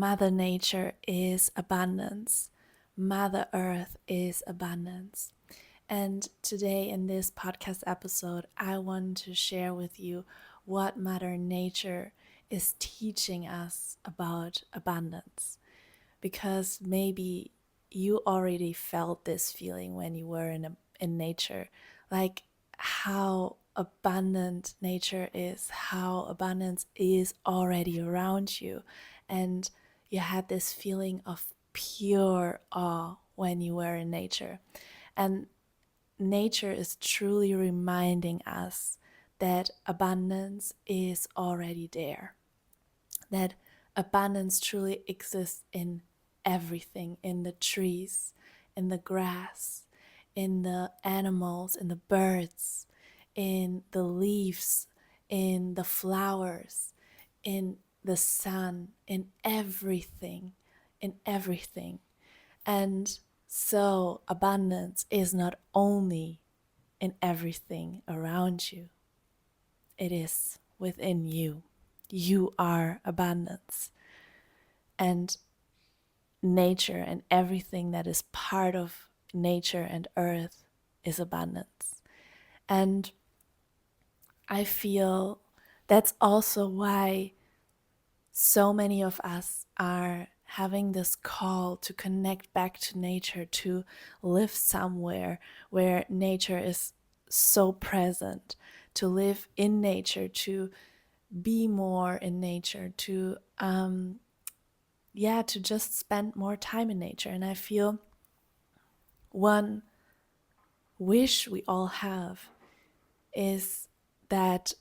Mother Nature is abundance. Mother Earth is abundance. And today in this podcast episode, I want to share with you what Mother Nature is teaching us about abundance. Because maybe you already felt this feeling when you were in nature, like how abundant nature is, how abundance is already around you. And you had this feeling of pure awe when you were in nature. And nature is truly reminding us that abundance is already there, that abundance truly exists in everything, in the trees, in the grass, in the animals, in the birds, in the leaves, in the flowers, in the sun, in everything, in everything. And so abundance is not only in everything around you, it is within you. You are abundance. And nature and everything that is part of nature and earth is abundance. And I feel that's also why so many of us are having this call to connect back to nature, to live somewhere where nature is so present, to live in nature, to be more in nature, to just spend more time in nature. And I feel one wish we all have is that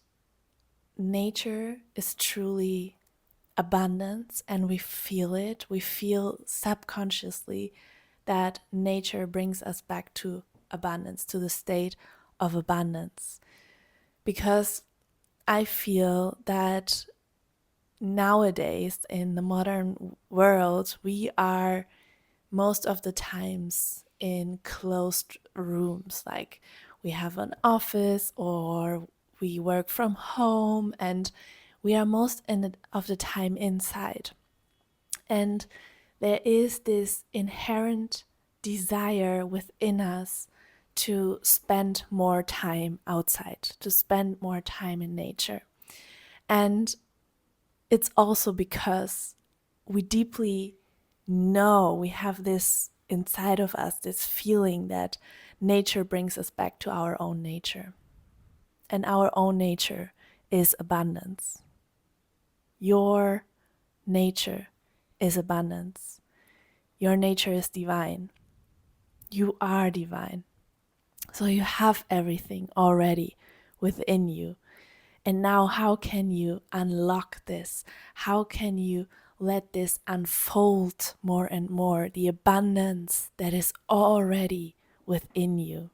nature is truly abundance, and we feel it. We feel subconsciously that nature brings us back to abundance, to the state of abundance. Because I feel that nowadays in the modern world, we are most of the times in closed rooms, like we have an office or we work from home, and we are most of the time inside. And there is this inherent desire within us to spend more time outside, to spend more time in nature. And it's also because we deeply know, we have this inside of us, this feeling that nature brings us back to our own nature. And our own nature is abundance. Your nature is abundance. Your nature is divine. You are divine. So you have everything already within you. And now, how can you unlock this? How can you let this unfold more and more, the abundance that is already within you?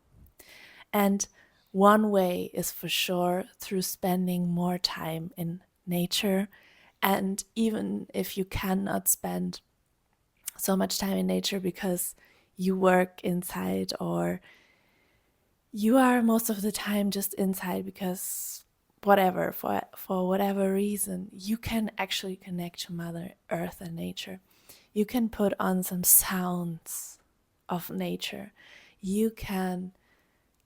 And one way is for sure through spending more time in nature. And even if you cannot spend so much time in nature because you work inside, or you are most of the time just inside because whatever, for whatever reason, you can actually connect to Mother Earth and nature. You can put on some sounds of nature. You can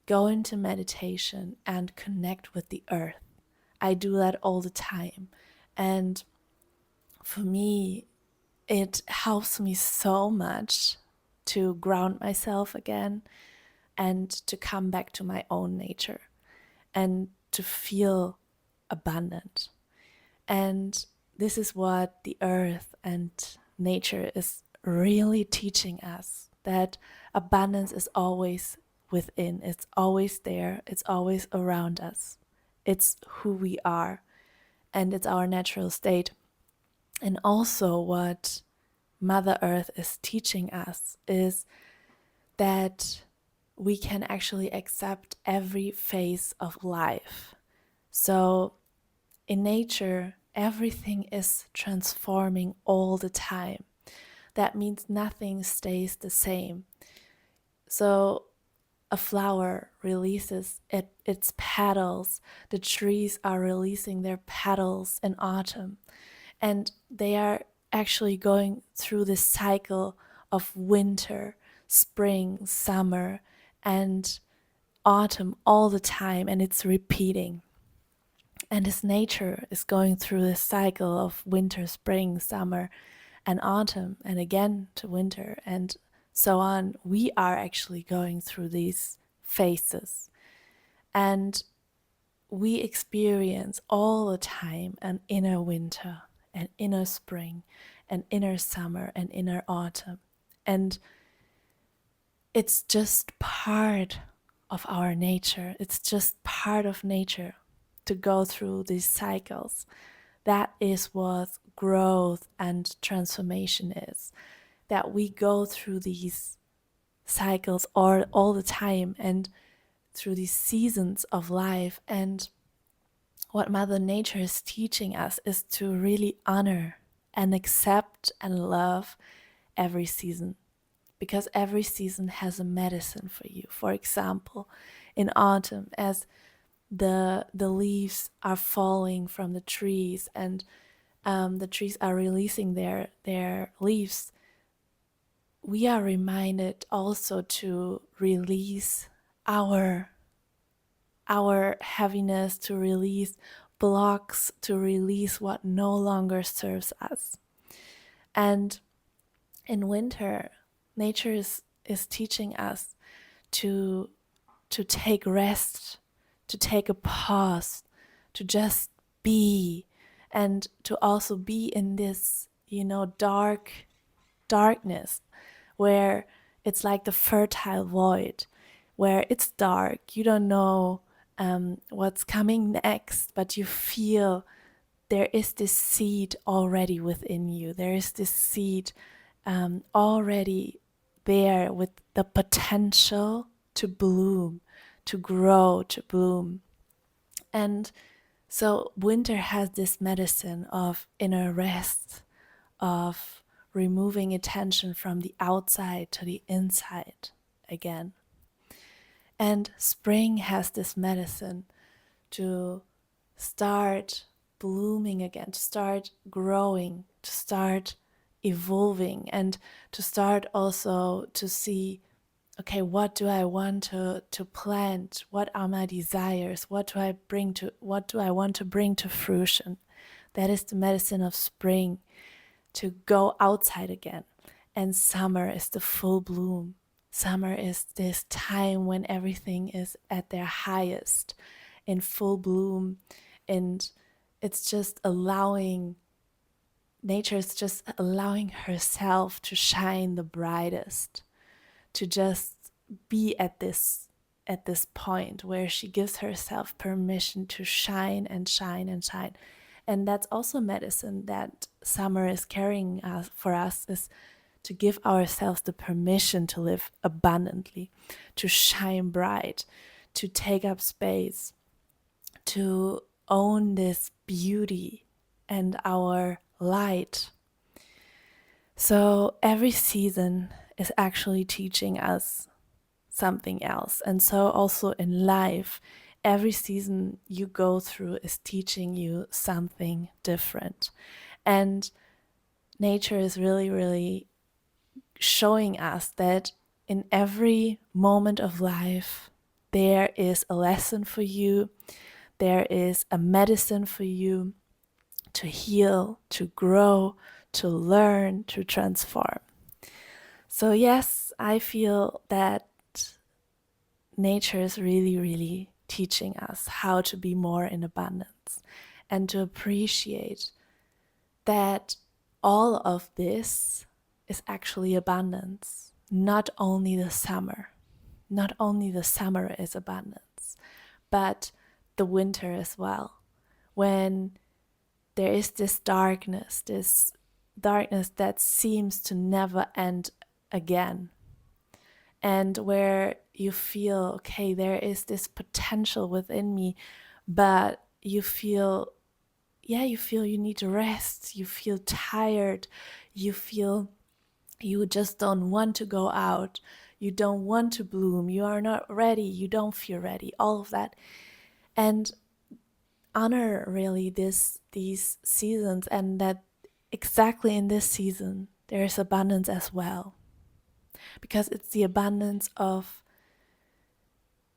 go into meditation and connect with the earth. I do that all the time. And for me, it helps me so much to ground myself again and to come back to my own nature and to feel abundant. And this is what the earth and nature is really teaching us, that abundance is always within, it's always there, it's always around us. It's who we are, and it's our natural state. And also what Mother Earth is teaching us is that we can actually accept every phase of life. So in nature, everything is transforming all the time. That means nothing stays the same. So a flower releases its petals. The trees are releasing their petals in autumn. And they are actually going through this cycle of winter, spring, summer, and autumn all the time, and it's repeating. And as nature is going through this cycle of winter, spring, summer, and autumn, and again to winter, and so on, we are actually going through these phases. And we experience all the time an inner winter, an inner spring, an inner summer, an inner autumn. And it's just part of our nature. It's just part of nature to go through these cycles. That is what growth and transformation is. That we go through these cycles all the time and through these seasons of life. And what Mother Nature is teaching us is to really honor and accept and love every season, because every season has a medicine for you. For example, in autumn, as the leaves are falling from the trees and the trees are releasing their leaves, we are reminded also to release our heaviness, to release blocks, to release what no longer serves us. And in winter, nature is teaching us to take rest, to take a pause, to just be, and to also be in this, darkness, where it's like the fertile void, where it's dark, you don't know what's coming next, but you feel there is this seed already within you. There is this seed already there with the potential to bloom, to grow, to bloom. And so winter has this medicine of inner rest, of removing attention from the outside to the inside again. And spring has this medicine to start blooming again, to start growing, to start evolving, and to start also to see, okay, what do I want to plant? What are my desires? What do I want to bring to fruition? That is the medicine of spring, to go outside again. And summer is the full bloom. Summer is this time when everything is at their highest, in full bloom, and it's just allowing, nature is just allowing herself to shine the brightest, to just be at this point where she gives herself permission to shine and shine and shine. And that's also medicine that summer is carrying for us, is to give ourselves the permission to live abundantly, to shine bright, to take up space, to own this beauty and our light. So every season is actually teaching us something else. And so also in life, every season you go through is teaching you something different. And nature is really, really showing us that in every moment of life, there is a lesson for you, there is a medicine for you to heal, to grow, to learn, to transform. So yes, I feel that nature is really, really teaching us how to be more in abundance and to appreciate that all of this is actually abundance. Not only the summer is abundance, but the winter as well. When there is this darkness that seems to never end again, and where you feel, okay, there is this potential within me, but you feel you need to rest, you feel tired, you feel you just don't want to go out, you don't want to bloom, you are not ready, you don't feel ready, all of that. And honor really these seasons, and that exactly in this season, there is abundance as well. Because it's the abundance of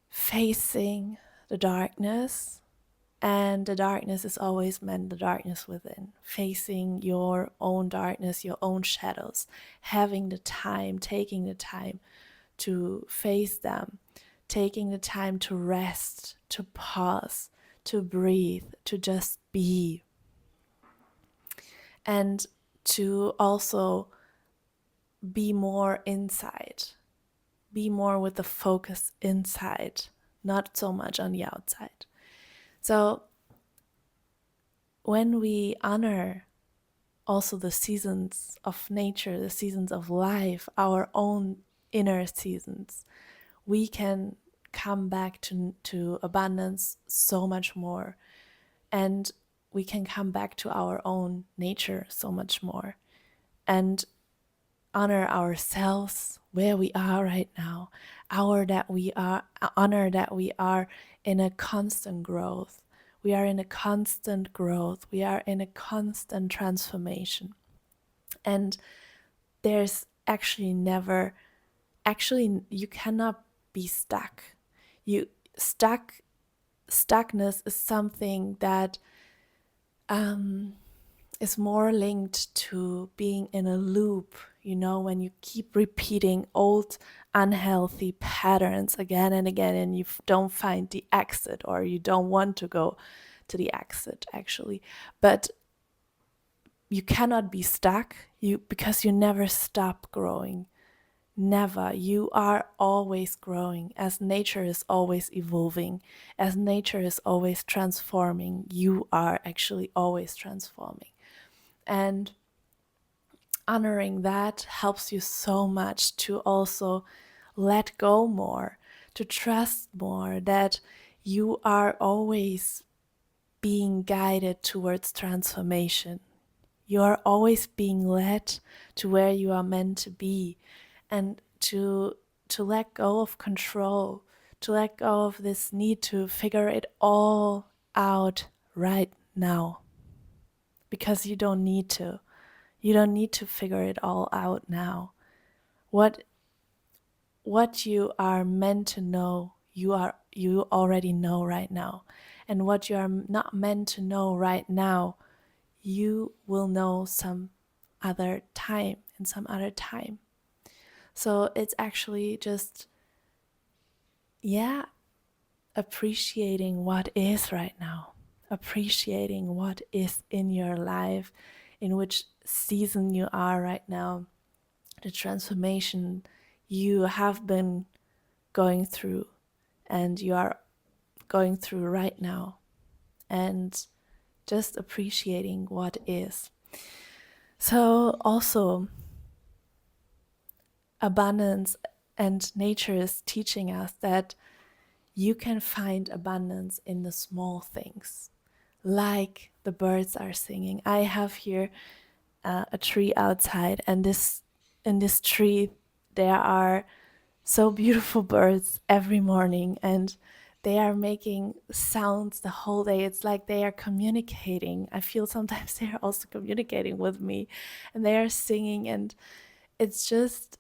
facing the darkness. And the darkness is always meant the darkness within, facing your own darkness, your own shadows, having the time, taking the time to face them, taking the time to rest, to pause, to breathe, to just be. And to also be more inside, be more with the focus inside, not so much on the outside. So when we honor also the seasons of nature, the seasons of life, our own inner seasons, we can come back to abundance so much more. And we can come back to our own nature so much more. And honor ourselves where we are right now. Honor that we are in a constant growth. We are in a constant growth. We are in a constant transformation. And there's actually you cannot be stuck. Stuckness is something that is more linked to being in a loop, when you keep repeating old unhealthy patterns again and again, and you don't find the exit, or you don't want to go to the exit actually. But you cannot be stuck because you never stop growing. Never. You are always growing, as nature is always evolving, as nature is always transforming. You are actually always transforming. And honoring that helps you so much to also let go more, to trust more that you are always being guided towards transformation. You are always being led to where you are meant to be, and to let go of control, to let go of this need to figure it all out right now. Because you don't need to. You don't need to figure it all out now. What you are meant to know, you already know right now. And what you are not meant to know right now, you will know some other time, in some other time. So it's actually just, appreciating what is right now, appreciating what is in your life, in which season you are right now, the transformation you have been going through and you are going through right now, and just appreciating what is. So also, abundance and nature is teaching us that you can find abundance in the small things, like the birds are singing. I have here a tree outside, and in this tree there are so beautiful birds every morning, and they are making sounds the whole day. It's like they are communicating. I feel sometimes they are also communicating with me, and they are singing, and it's just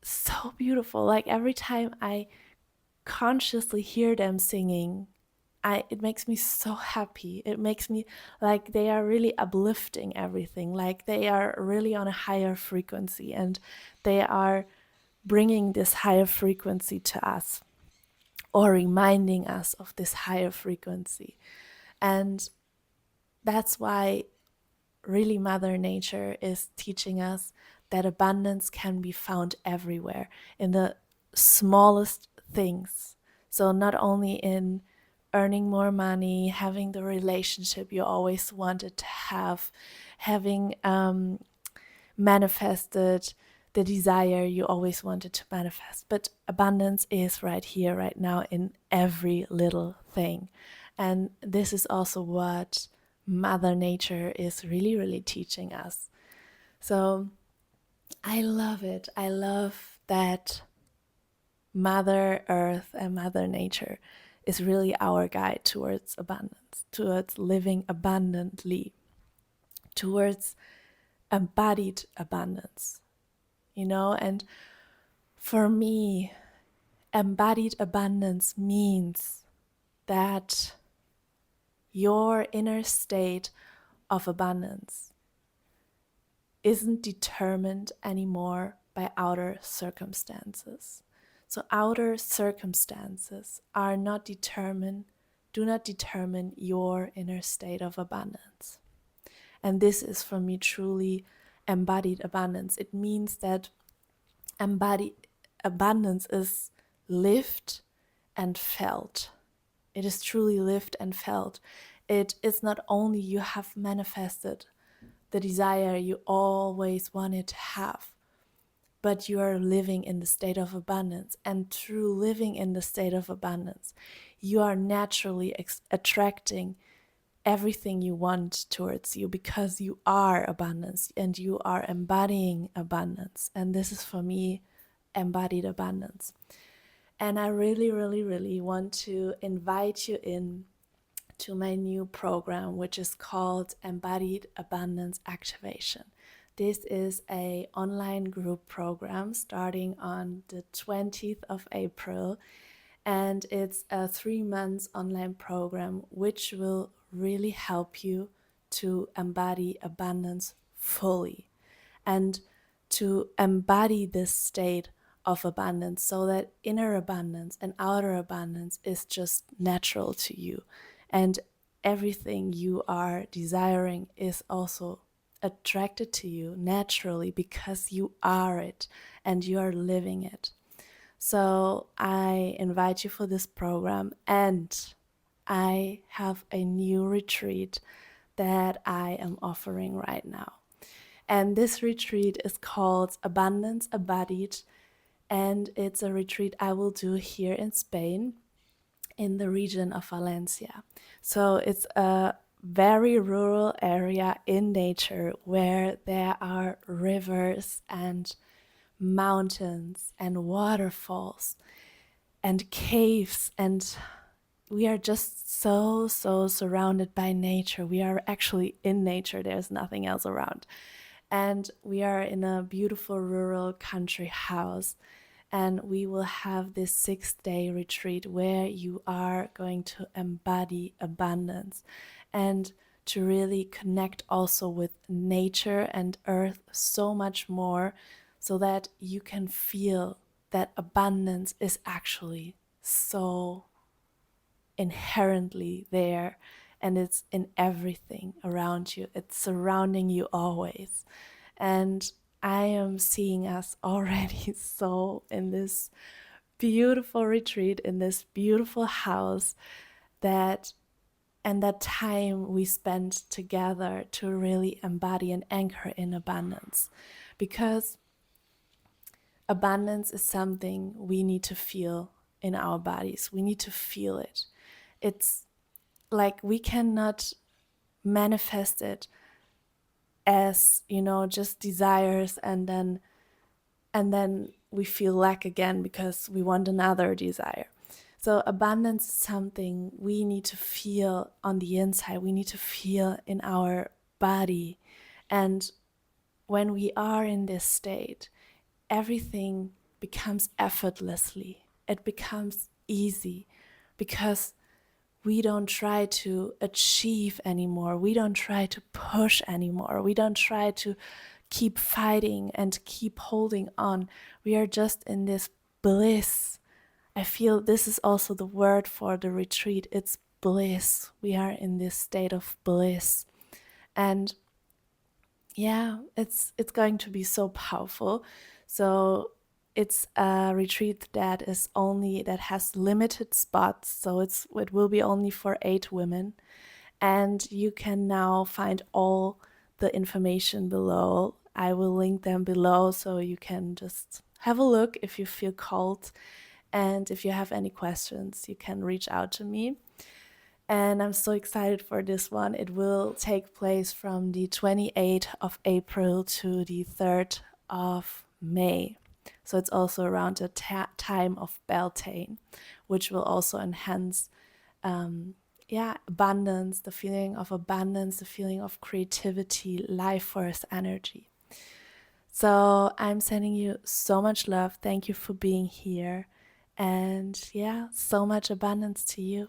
so beautiful. Like every time I consciously hear them singing, it makes me so happy. It makes me like they are really uplifting everything, like they are really on a higher frequency, and they are bringing this higher frequency to us, or reminding us of this higher frequency. And that's why really Mother Nature is teaching us that abundance can be found everywhere, in the smallest things. So not only in earning more money, having the relationship you always wanted to have, having manifested the desire you always wanted to manifest, but abundance is right here, right now, in every little thing. And this is also what Mother Nature is really, really teaching us. So I love it. I love that Mother Earth and Mother Nature is really our guide towards abundance, towards living abundantly, towards embodied abundance, and for me, embodied abundance means that your inner state of abundance isn't determined anymore by outer circumstances. So outer circumstances do not determine your inner state of abundance. And this is for me truly embodied abundance. It means that embodied abundance is lived and felt. It is truly lived and felt. It is not only you have manifested the desire you always wanted to have, but you are living in the state of abundance. And through living in the state of abundance, you are naturally attracting everything you want towards you, because you are abundance and you are embodying abundance. And this is for me embodied abundance. And I really, really, really want to invite you in to my new program, which is called Embodied Abundance Activation. This is an online group program starting on the 20th of April, and it's a 3 months online program which will really help you to embody abundance fully and to embody this state of abundance, so that inner abundance and outer abundance is just natural to you, and everything you are desiring is also attracted to you naturally, because you are it and you are living it. So I invite you for this program, and I have a new retreat that I am offering right now. And this retreat is called Abundance Embodied, and it's a retreat I will do here in Spain, in the region of Valencia. So it's a very rural area in nature where there are rivers and mountains and waterfalls and caves, and we are just so surrounded by nature. We are actually in nature, there's nothing else around. And we are in a beautiful rural country house, and we will have this 6-day retreat where you are going to embody abundance and to really connect also with nature and earth so much more, so that you can feel that abundance is actually so inherently there, and it's in everything around you. It's surrounding you always. And I am seeing us already so in this beautiful retreat, in this beautiful house, that time we spend together to really embody and anchor in abundance. Because abundance is something we need to feel in our bodies. We need to feel it. It's like we cannot manifest it as, just desires, and then we feel lack again because we want another desire. So abundance is something we need to feel on the inside. We need to feel in our body. And when we are in this state, everything becomes effortlessly. It becomes easy, because we don't try to achieve anymore. We don't try to push anymore. We don't try to keep fighting and keep holding on. We are just in this bliss. I feel this is also the word for the retreat. It's bliss. We are in this state of bliss. And yeah, it's going to be so powerful. So it's a retreat that has limited spots, so it will be only for 8 women, and you can now find all the information below. I will link them below, so you can just have a look if you feel called, and if you have any questions, you can reach out to me. And I'm so excited for this one. It will take place from the 28th of April to the 3rd of May. So it's also around the time of Beltane, which will also enhance abundance, the feeling of abundance, the feeling of creativity, life force energy. So I'm sending you so much love. Thank you for being here. And so much abundance to you.